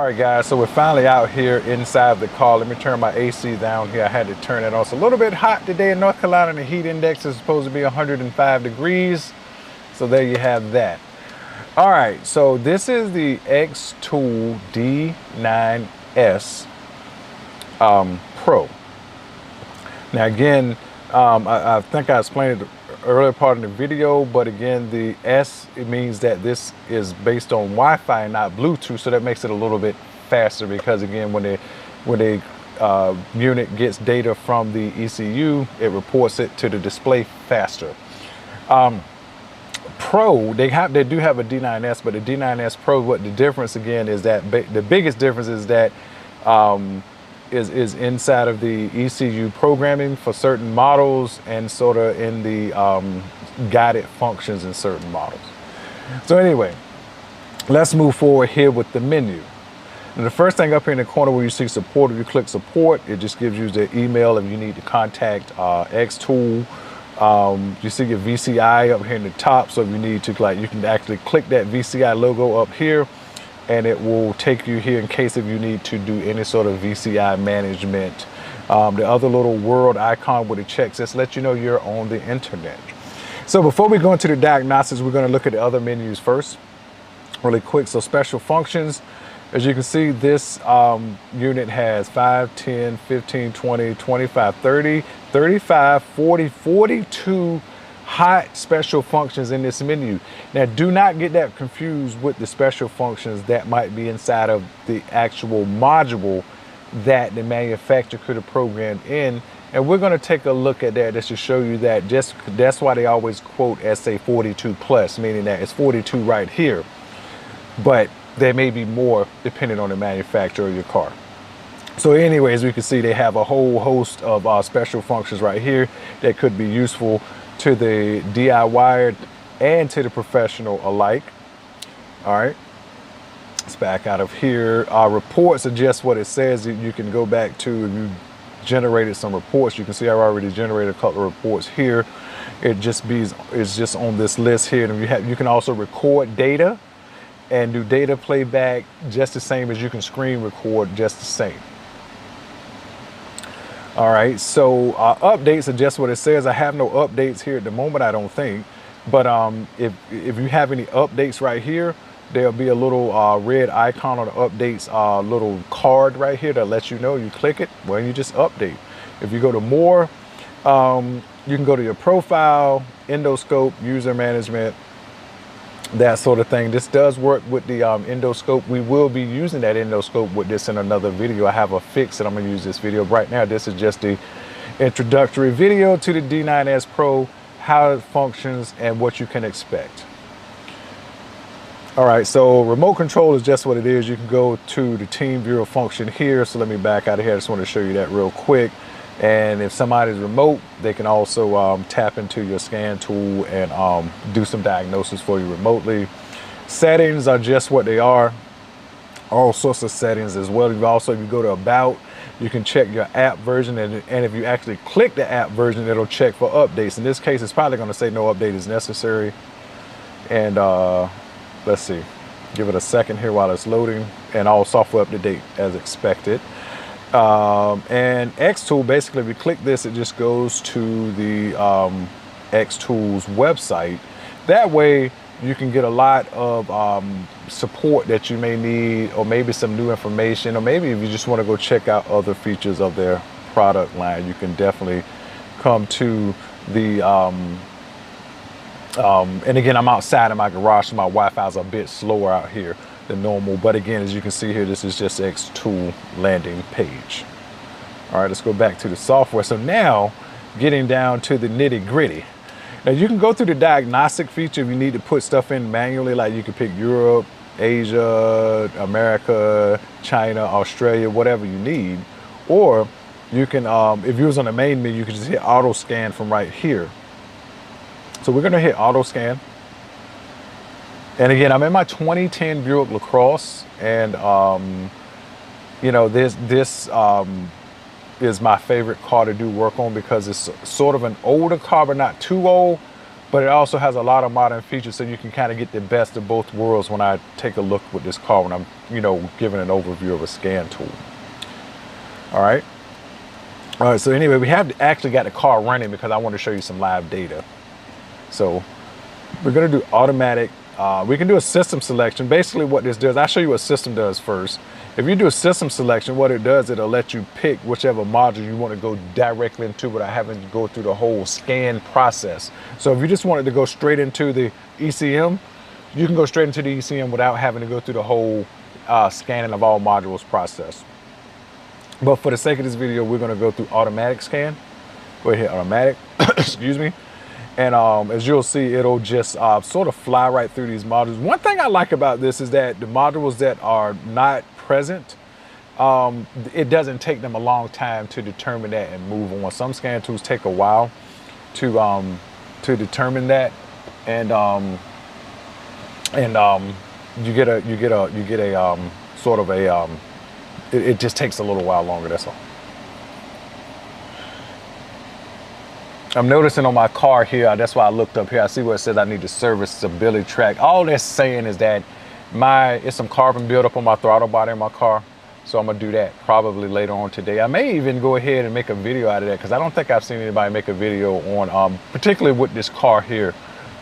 Alright guys, so we're finally out here inside the car. Let me turn my AC down here. I had to turn it on. It's a little bit hot today in North Carolina. The heat index is supposed to be 105 degrees. So there you have that. Alright, so this is the XTOOL D9S Pro. Now again, I think I explained it earlier part of the video, but again, the S, it means that this is based on Wi-Fi and not Bluetooth, so that makes it a little bit faster because again, when the unit gets data from the ECU, it reports it to the display faster. Pro, they do have a D9S, but the D9S Pro, what the difference again is that the biggest difference is that is inside of the ECU programming for certain models and sort of in the guided functions in certain models. So anyway, let's move forward here with the menu. And the first thing up here in the corner where you see support, if you click support, it just gives you the email if you need to contact XTOOL. You see your VCI up here in the top, so if you need to, like, you can actually click that VCI logo up here and it will take you here in case if you need to do any sort of VCI management. The other little world icon with the checks just let you know you're on the internet. So before we go into the diagnostics, we're going to look at the other menus first really quick. So special functions, as you can see, this unit has 5, 10, 15, 20, 25, 30, 35, 40, 42 hot special functions in this menu. Now do not get that confused with the special functions that might be inside of the actual module that the manufacturer could have programmed in, and we're going to take a look at that just to show you that that's why they always quote SA 42 plus, meaning that it's 42 right here, but there may be more depending on the manufacturer of your car. So anyways, we can see they have a whole host of special functions right here that could be useful to the DIY and to the professional alike. All right, let's back out of here. Reports are just what it says. You can go back to, if you generated some reports, you can see I already generated a couple of reports here. It's just on this list here. And you can also record data and do data playback just the same as you can screen record just the same. All right, so updates are just what it says. I have no updates here at the moment, I don't think. But if you have any updates right here, there'll be a little red icon on the updates little card right here that lets you know. You click it, well, you just update. If you go to more, you can go to your profile, endoscope, user management, that sort of thing. This does work with the endoscope. We will be using that endoscope with this in another video. I have a fix that I'm going to use this video. Right now, this is just the introductory video to the D9S Pro, how it functions and what you can expect. All right, so remote control is just what it is. You can go to the team viewer function here. So let me back out of here. I just want to show you that real quick. And if somebody's remote, they can also tap into your scan tool and do some diagnosis for you remotely. Settings are just what they are. All sorts of settings as well. If you go to About, you can check your app version. And if you actually click the app version, it'll check for updates. In this case, it's probably going to say no update is necessary. And let's see. Give it a second here while it's loading. And all software up to date as expected. And XTOOL, basically, if you click this, it just goes to the XTOOL's website. That way you can get a lot of support that you may need, or maybe some new information, or maybe if you just want to go check out other features of their product line, you can definitely come to the and again, I'm outside in my garage, so my Wi-Fi is a bit slower out here than normal. But again, as you can see here, this is just XTOOL landing page. All right, let's go back to the software. So now getting down to the nitty gritty. Now you can go through the diagnostic feature if you need to put stuff in manually, like you can pick Europe, Asia, America, China, Australia, whatever you need. Or you can, if you was on the main menu, you can just hit auto scan from right here. So we're gonna hit auto scan. And again, I'm in my 2010 Buick LaCrosse, and you know, this is my favorite car to do work on because it's sort of an older car, but not too old. but it also has a lot of modern features, so you can kind of get the best of both worlds when I take a look with this car, when I'm, you know, giving an overview of a scan tool. All right. So anyway, we have actually got the car running because I want to show you some live data. So we're going to do automatic. We can do a system selection. Basically what this does, I'll show you what system does first. If you do a system selection, what it does, it'll let you pick whichever module you want to go directly into without having to go through the whole scan process. So if you just wanted to go straight into the ECM, you can go straight into the ECM without having to go through the whole scanning of all modules process. But for the sake of this video, we're going to go through automatic scan. Go ahead, automatic, excuse me. And as you'll see, it'll just sort of fly right through these modules. One thing I like about this is that the modules that are not present, it doesn't take them a long time to determine that and move on. Some scan tools take a while to determine that, and you get a sort of a it just takes a little while longer. That's all. I'm noticing on my car here, that's why I looked up here, I see where it says I need to service stability track. All that's saying is that it's some carbon buildup on my throttle body in my car. So I'm gonna do that probably later on today. I may even go ahead and make a video out of that, because I don't think I've seen anybody make a video on, particularly with this car here,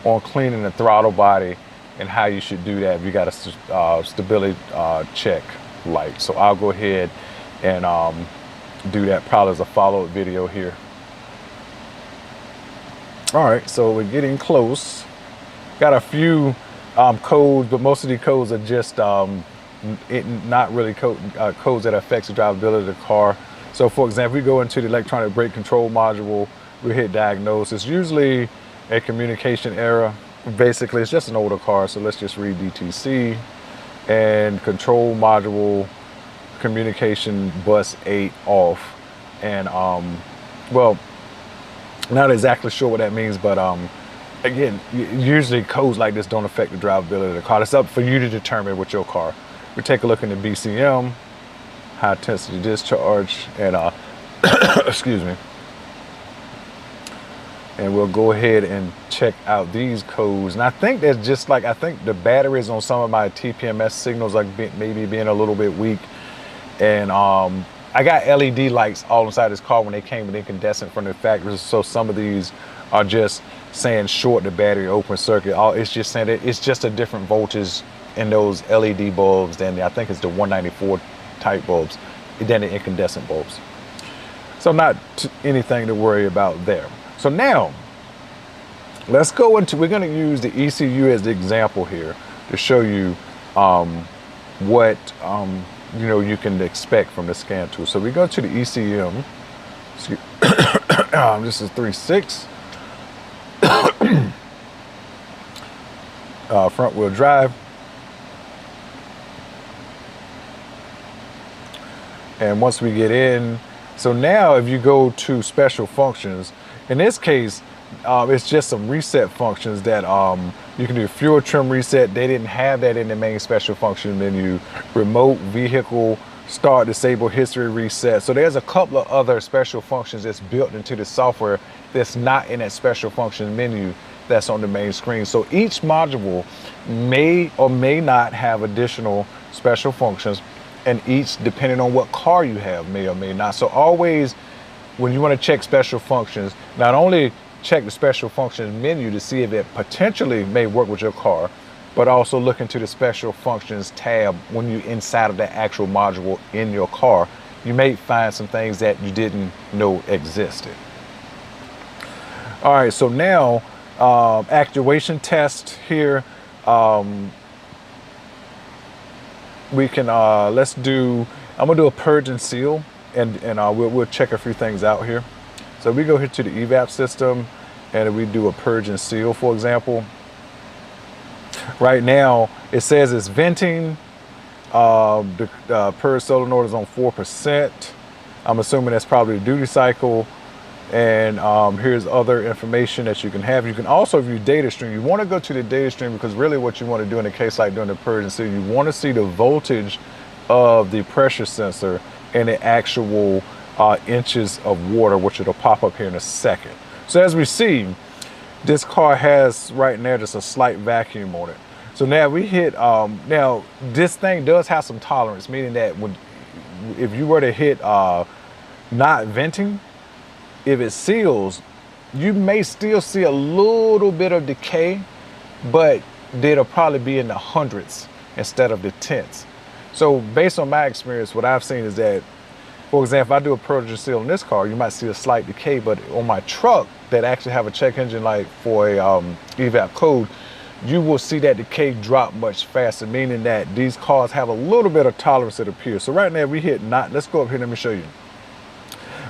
on cleaning the throttle body and how you should do that if you got a stability check light. So I'll go ahead and do that probably as a follow-up video here. All right, so we're getting close. Got a few codes, but most of the codes are just not really codes that affects the drivability of the car. So for example, we go into the electronic brake control module, we hit diagnosis. Usually a communication error. Basically, it's just an older car, so let's just read DTC. And control module communication bus 8 off. And well, not exactly sure what that means, but again, usually codes like this don't affect the drivability of the car. It's up for you to determine with your car. We take a look in the BCM, high intensity discharge, and excuse me. And we'll go ahead and check out these codes. And I think that's just like, I think the batteries on some of my TPMS signals like maybe being a little bit weak. And I got LED lights all inside this car when they came with incandescent from the factory. So some of these are just saying short the battery, open circuit. It's just saying that it's just a different voltage in those LED bulbs than I think it's the 194 type bulbs than the incandescent bulbs. So not anything to worry about there. So now let's go into, we're going to use the ECU as the example here to show you what you know, you can expect from the scan tool. So we go to the ECM. This is 3.6 front wheel drive. And once we get in, so now if you go to special functions, in this case, it's just some reset functions that you can do. Fuel trim reset, they didn't have that in the main special function menu. Remote vehicle start disable history reset. So there's a couple of other special functions that's built into the software that's not in that special function menu that's on the main screen. So each module may or may not have additional special functions, and each, depending on what car you have, may or may not. So always, when you want to check special functions, not only check the special functions menu to see if it potentially may work with your car, but also look into the special functions tab when you're inside of the actual module in your car. You may find some things that you didn't know existed. All right, so now actuation test here. We can let's do, I'm gonna do a purge and seal, and we'll check a few things out here. So we go here to the EVAP system, and we do a purge and seal, for example. Right now it says it's venting. The purge solenoid is on 4%. I'm assuming that's probably the duty cycle. And here's other information that you can have. You can also view data stream. You want to go to the data stream because really what you want to do in a case like doing the purge and seal, you want to see the voltage of the pressure sensor and the actual inches of water, which it'll pop up here in a second. So as we see, this car has right now just a slight vacuum on it. So now we hit, now this thing does have some tolerance, meaning that if you were to hit not venting, if it seals, you may still see a little bit of decay, but it'll probably be in the hundreds instead of the tenths. So based on my experience, what I've seen is that, for example, if I do a Persian seal in this car, you might see a slight decay, but on my truck that actually have a check engine light for a EVAP code, you will see that decay drop much faster, meaning that these cars have a little bit of tolerance, it appears. So right now we hit not, let's go up here, let me show you.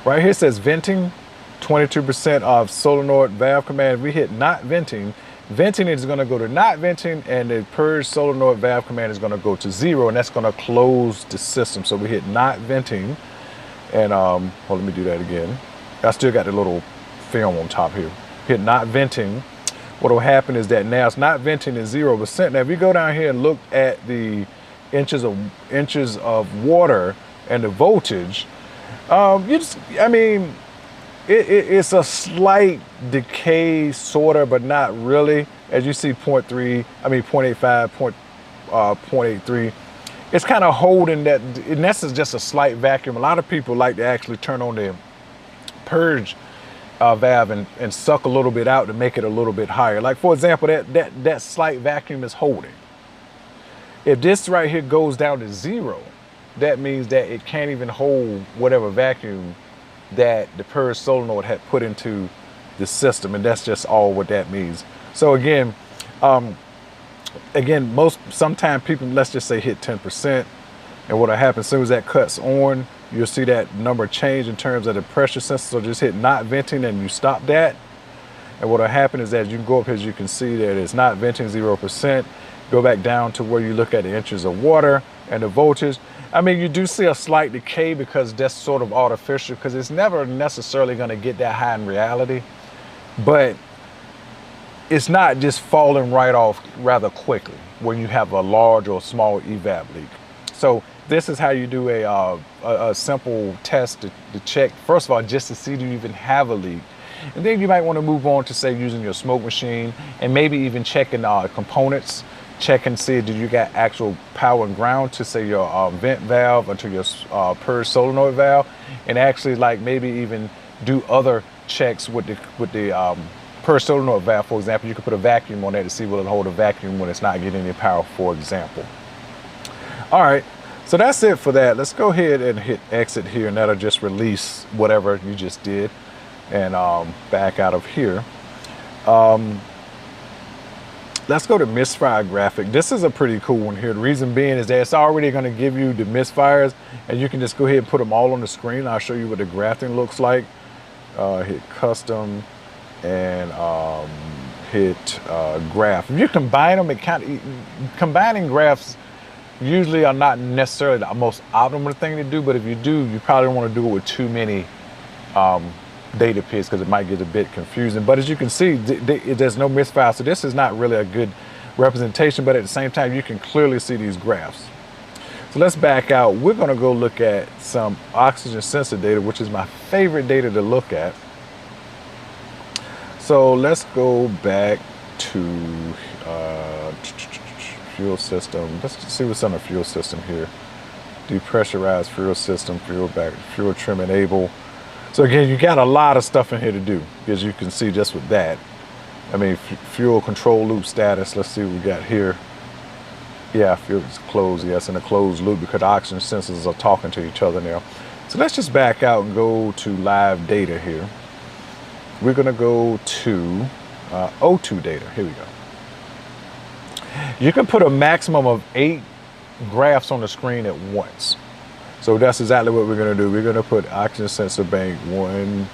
Right here it says venting, 22% of solenoid valve command. We hit not venting. Venting is going to go to not venting, and the purge solenoid valve command is going to go to 0, and that's going to close the system. So we hit not venting, and hold on, let me do that again. I still got the little film on top here. Hit not venting. What will happen is that now it's not venting at 0%. Now if we go down here and look at the inches of water and the voltage, it's a slight decay, sort of, but not really. As you see, 0.85, 0.83. It's kind of holding that, and this is just a slight vacuum. A lot of people like to actually turn on the purge valve and suck a little bit out to make it a little bit higher. Like, for example, that slight vacuum is holding. If this right here goes down to 0, that means that it can't even hold whatever vacuum that the purge solenoid had put into the system, and that's just all what that means. So again, sometimes people, let's just say, hit 10%, and what'll happen as soon as that cuts on, you'll see that number change in terms of the pressure sensor. So just hit not venting and you stop that, and what'll happen is that you can go up here, as you can see that it's not venting 0%. Go back down to where you look at the inches of water and the voltage. I mean, you do see a slight decay because that's sort of artificial, because it's never necessarily going to get that high in reality, but it's not just falling right off rather quickly when you have a large or small EVAP leak. So this is how you do a simple test to check, first of all, just to see do you even have a leak. And then you might want to move on to, say, using your smoke machine and maybe even checking components. Check and see, did you got actual power and ground to, say, your vent valve or to your purge solenoid valve, and actually, like, maybe even do other checks with the purge solenoid valve. For example, you could put a vacuum on there to see will it hold a vacuum when it's not getting any power, for example. All right, so that's it for that. Let's go ahead and hit exit here, and that'll just release whatever you just did, and back out of here. Let's go to misfire graphic. This is a pretty cool one here. The reason being is that it's already going to give you the misfires, and you can just go ahead and put them all on the screen. I'll show you what the graphing looks like. Hit custom and hit graph. If you combine them, combining graphs usually are not necessarily the most optimal thing to do, but if you do, you probably don't want to do it with too many data pits, because it might get a bit confusing. But as you can see, there's no misfire, so this is not really a good representation, but at the same time you can clearly see these graphs. So let's back out. We're going to go look at some oxygen sensor data, which is my favorite data to look at. So let's go back to fuel system. Let's see what's on the fuel system here. Depressurized fuel system, fuel trim enable. So again, you got a lot of stuff in here to do, as you can see just with that. I mean, fuel control loop status. Let's see what we got here. Yeah, fuel is closed. Yes, in a closed loop, because the oxygen sensors are talking to each other now. So let's just back out and go to live data here. We're going to go to O2 data. Here we go. You can put a maximum of 8 graphs on the screen at once. So that's exactly what we're going to do. We're going to put oxygen sensor bank 1,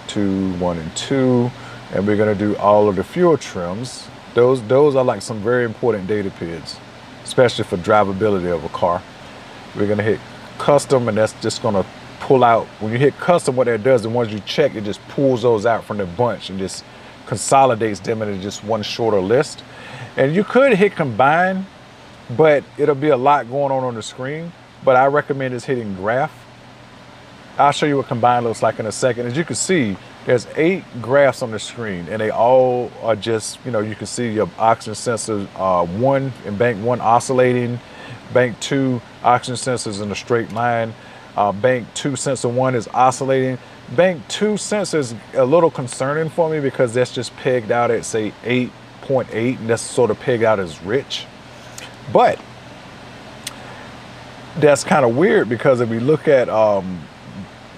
2, 1, and 2, and we're going to do all of the fuel trims. Those are like some very important data PIDs, especially for drivability of a car. We're going to hit custom, and that's just going to pull out. When you hit custom, what that does, and once you check, it just pulls those out from the bunch and just consolidates them into just one shorter list. And you could hit combine, but it'll be a lot going on the screen. But I recommend is hitting graph. I'll show you what combine looks like in a second. As you can see, There's 8 graphs on the screen, and they all are just, you know, you can see your oxygen sensor 1 in bank 1 oscillating, bank 2 oxygen sensors in a straight line, bank 2 sensor 1 is oscillating. Bank 2 sensors a little concerning for me because that's just pegged out at, say, 8.8, and that's sort of pegged out as rich. But that's kind of weird because if we look at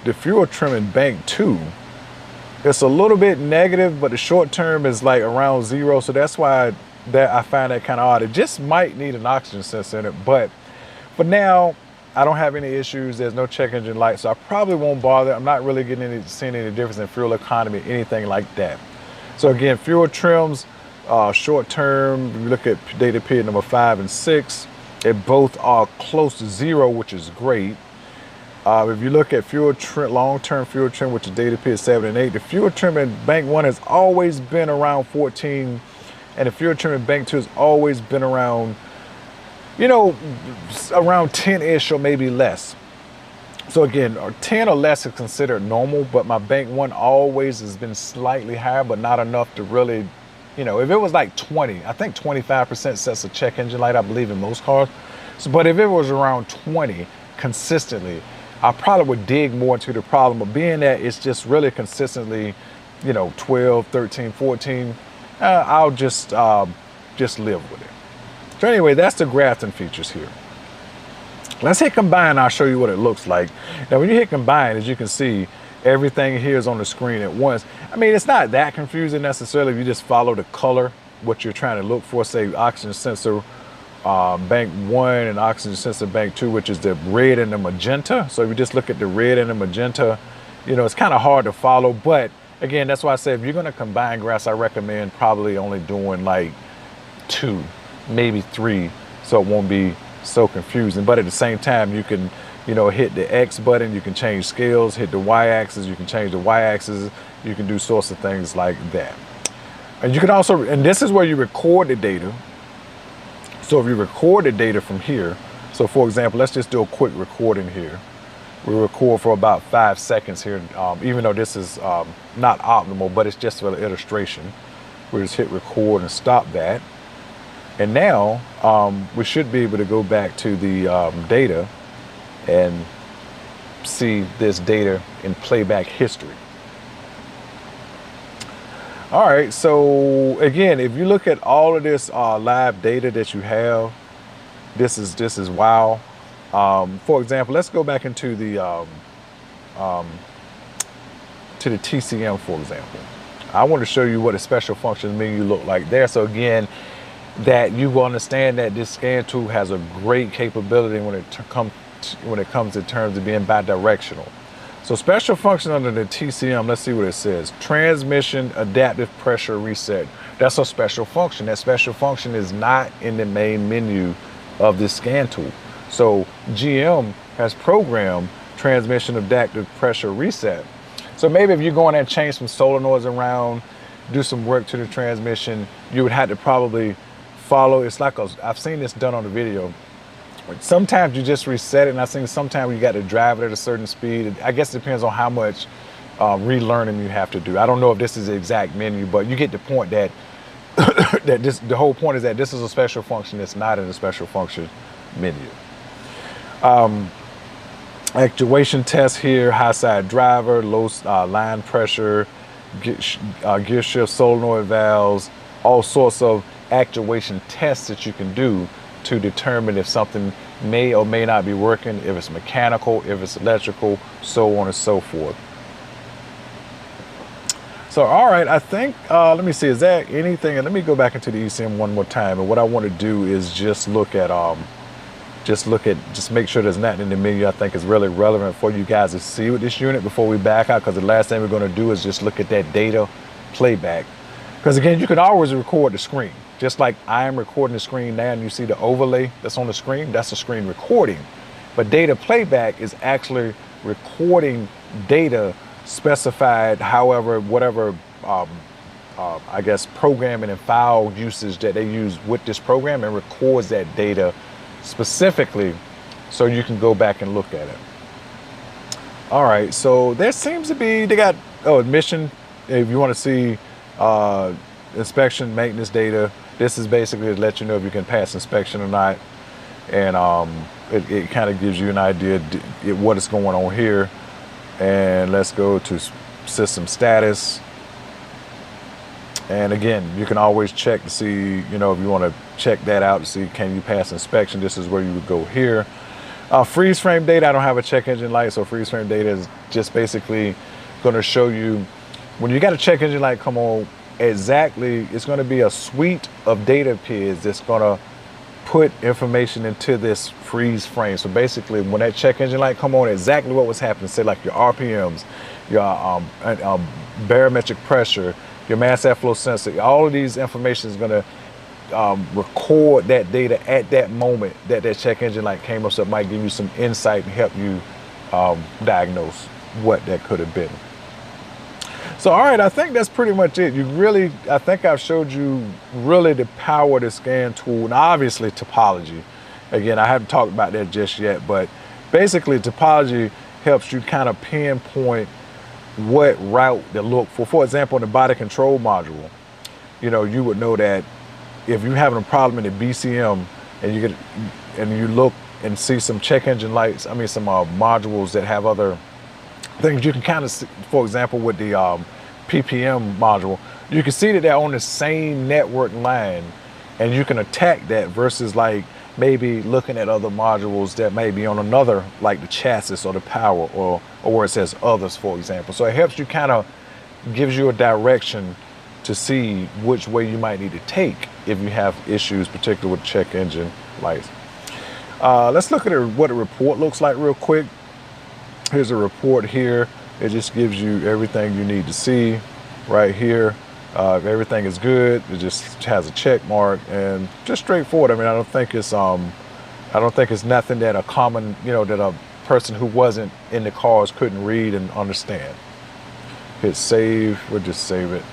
the fuel trim in bank 2, it's a little bit negative, but the short term is like around 0. So that's why I find that kind of odd. It just might need an oxygen sensor in it, but for now, I don't have any issues. There's no check engine light, so I probably won't bother. I'm not really seeing any difference in fuel economy, anything like that. So again, fuel trims, short term, we look at data period number 5 and 6. They both are close to 0, which is great. If you look at fuel trim, long-term fuel trim, which is data period 7 and 8, the fuel trim in bank 1 has always been around 14, and the fuel trim in bank 2 has always been around, you know, around 10-ish or maybe less. So again, 10 or less is considered normal, but my bank 1 always has been slightly higher, but not enough to really, you know, if it was like 20, I think 25% sets a check engine light, I believe, in most cars. So, but if it was around 20 consistently, I probably would dig more into the problem. But being that it's just really consistently, you know, 12, 13, 14, I'll just live with it. So anyway, that's the grafting features here. Let's hit combine. I'll show you what it looks like. Now, when you hit combine, as you can see, everything here is on the screen at once. I mean, it's not that confusing necessarily if you just follow the color, what you're trying to look for, say oxygen sensor bank 1 and oxygen sensor bank 2, which is the red and the magenta. So if you just look at the red and the magenta, you know, it's kind of hard to follow. But again, that's why I say if you're going to combine graphs, I recommend probably only doing like 2, maybe 3, so it won't be so confusing. But at the same time, you can, you know, hit the X button, you can change scales, hit the Y axis, you can change the Y axis, you can do sorts of things like that. And you can also, and this is where you record the data. So if you record the data from here, so for example, let's just do a quick recording here. We record for about 5 seconds here, even though this is not optimal, but it's just for the illustration. We just hit record and stop that. And now we should be able to go back to the data and see this data in playback history. All right, so again, if you look at all of this live data that you have, this is wow. For example, let's go back into the TCM, for example. I want to show you what a special functions menu look like there. So again, that you will understand that this scan tool has a great capability when it comes in terms of being bi-directional. So special function under the TCM, let's see what it says. Transmission adaptive pressure reset. That's a special function. That special function is not in the main menu of this scan tool. So GM has programmed transmission adaptive pressure reset. So maybe if you're going and change some solenoids around, do some work to the transmission, you would have to probably follow. It's like I've seen this done on the video. Sometimes you just reset it, and I think sometimes you got to drive it at a certain speed. I guess it depends on how much relearning you have to do. I don't know if this is the exact menu, but you get the point that the whole point is that this is a special function that's not in the special function menu. Actuation test here, high side driver, low line pressure, gear shift, solenoid valves, all sorts of actuation tests that you can do to determine if something may or may not be working, if it's mechanical, if it's electrical, so on and so forth. So, all right, I think, let me see, is there anything, and let me go back into the ECM one more time, and what I want to do is just look at, just make sure there's nothing in the menu I think is really relevant for you guys to see with this unit before we back out, because the last thing we're going to do is just look at that data playback. Because again, you can always record the screen. Just like I am recording the screen now and you see the overlay that's on the screen, that's the screen recording. But data playback is actually recording data specified, however, whatever, I guess, programming and file usage that they use with this program, and records that data specifically so you can go back and look at it. All right, so there seems to be, they got oh, admission, if you want to see inspection maintenance data, this is basically to let you know if you can pass inspection or not. And it kind of gives you an idea what is going on here. And let's go to system status. And again, you can always check to see, you know, if you want to check that out to see can you pass inspection, this is where you would go here. Freeze frame data, I don't have a check engine light, so freeze frame data is just basically going to show you when you got a check engine light come on, exactly, it's going to be a suite of data PIDs that's going to put information into this freeze frame. So basically, when that check engine light come on, exactly what was happening, say like your RPMs, your barometric pressure, your mass airflow sensor, all of these information is going to record that data at that moment that check engine light came up, so it might give you some insight and help you diagnose what that could have been. So, all right, I think that's pretty much it. I think I've showed you really the power of the scan tool, and obviously topology. Again, I haven't talked about that just yet, but basically topology helps you kind of pinpoint what route to look for. For example, in the body control module, you know, you would know that if you're having a problem in the BCM and you look and see some check engine lights, I mean some modules that have other things, you can kind of see, for example, with the PPM module, you can see that they're on the same network line and you can attack that versus like maybe looking at other modules that may be on another, like the chassis or the power or where it says others, for example. So it helps you kind of, gives you a direction to see which way you might need to take if you have issues, particularly with check engine lights. Let's look at what a report looks like real quick. Here's a report here. It just gives you everything you need to see right here. If everything is good, it just has a check mark and just straightforward. I mean, I don't think it's nothing that a common, you know, that a person who wasn't in the cars couldn't read and understand. Hit save, we'll just save it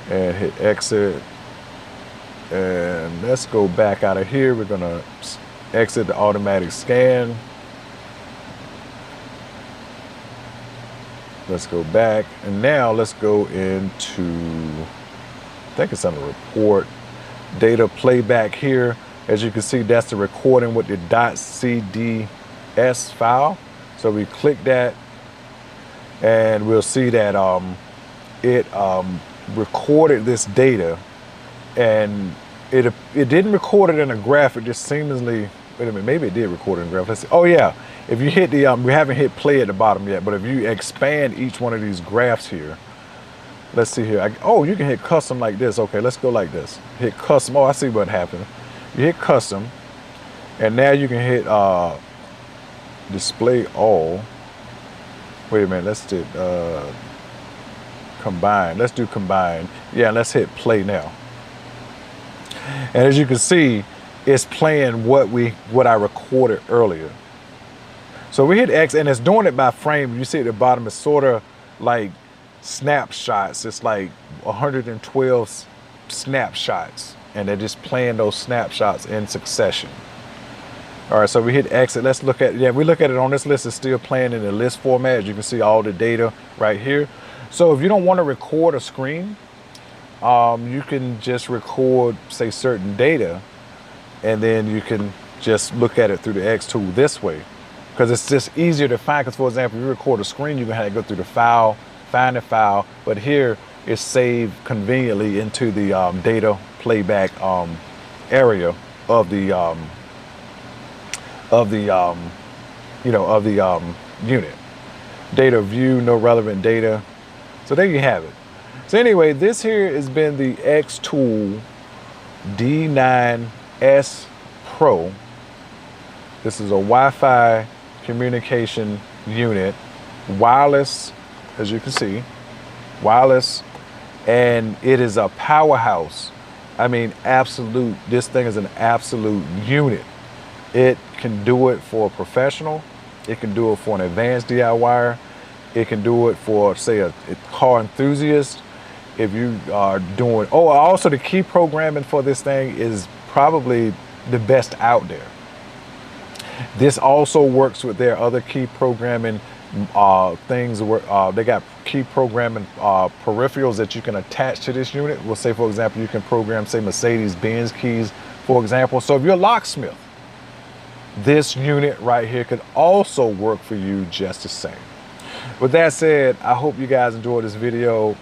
and hit exit. And let's go back out of here. We're gonna exit the automatic scan. Let's go back, and now let's go into, I think it's under report, data playback here. As you can see, that's the recording with the .cds file. So we click that, and we'll see that it recorded this data, and it didn't record it in a graph. It just seamlessly, wait a minute, maybe it did record it in a graph. Let's see. Oh yeah. If you hit the, we haven't hit play at the bottom yet, but if you expand each one of these graphs here, let's see here. Oh, you can hit custom like this. Okay, let's go like this. Hit custom. Oh, I see what happened. You hit custom, and now you can hit display all. Wait a minute, let's do combine. Let's do combine. Yeah, let's hit play now. And as you can see, it's playing what I recorded earlier. So we hit X, and it's doing it by frame. You see at the bottom, it's sort of like snapshots. It's like 112 snapshots, and they're just playing those snapshots in succession. All right, so we hit exit. Let's look at, yeah, we look at it on this list. It's still playing in the list format. As you can see all the data right here. So if you don't want to record a screen, you can just record, say, certain data, and then you can just look at it through the XTOOL this way. Because it's just easier to find. Because, for example, if you record a screen, you're going to have to go through the file, find the file. But here, it's saved conveniently into the data playback area of the unit. Data view, no relevant data. So there you have it. So anyway, this here has been the XTOOL D9S Pro. This is a Wi-Fi communication unit, wireless, as you can see, wireless, and it is a powerhouse. I mean, absolute, this thing is an absolute unit. It can do it for a professional, it can do it for an advanced DIYer, it can do it for, say, a car enthusiast. If you are doing, oh, also the key programming for this thing is probably the best out there. This also works with their other key programming things where they got key programming peripherals that you can attach to this unit. We'll say, for example, you can program, say, Mercedes-Benz keys, for example. So if you're a locksmith, this unit right here could also work for you just the same. With that said, I hope you guys enjoyed this video.